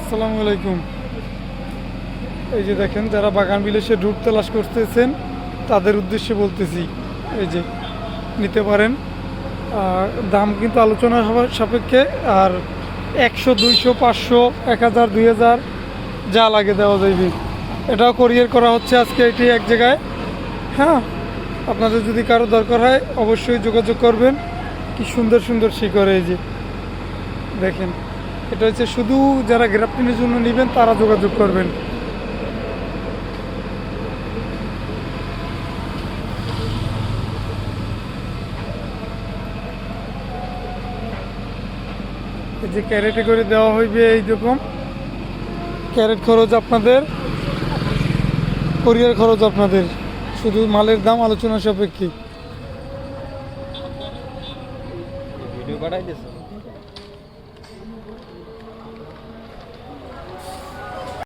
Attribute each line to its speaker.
Speaker 1: আসসালামু আলাইকুম। এই যে দেখেন, যারা বাগান বিলাসে রুট তালাশ করতেছেন তাদের উদ্দেশ্যে বলতেছি, এই যে নিতে পারেন। আর দাম কিন্তু আলোচনা সাপেক্ষে, আর 100, 200, 500, 1000, 2000 যা লাগে দেওয়া যাইবে। এটাও কোরিয়ার করা হচ্ছে আজকে এটি এক জায়গায়। হ্যাঁ, আপনাদের যদি কারো দরকার হয় অবশ্যই যোগাযোগ করবেন। কি সুন্দর সুন্দর শিকড়, এই যে দেখেন, এটা হচ্ছে শুধু যারা গ্রাফটিনের জন্য নেবেন তারা যোগাযোগ করবেন। এই যে ক্যারেটে করে দেওয়া হইবে, এইরকম ক্যারেট খরচ আপনাদের, কোরিয়ার খরচ আপনাদের, শুধু মালের দাম আলোচনা সাপেক্ষে।
Speaker 2: ভিডিও পাঠাই দিয়েছো?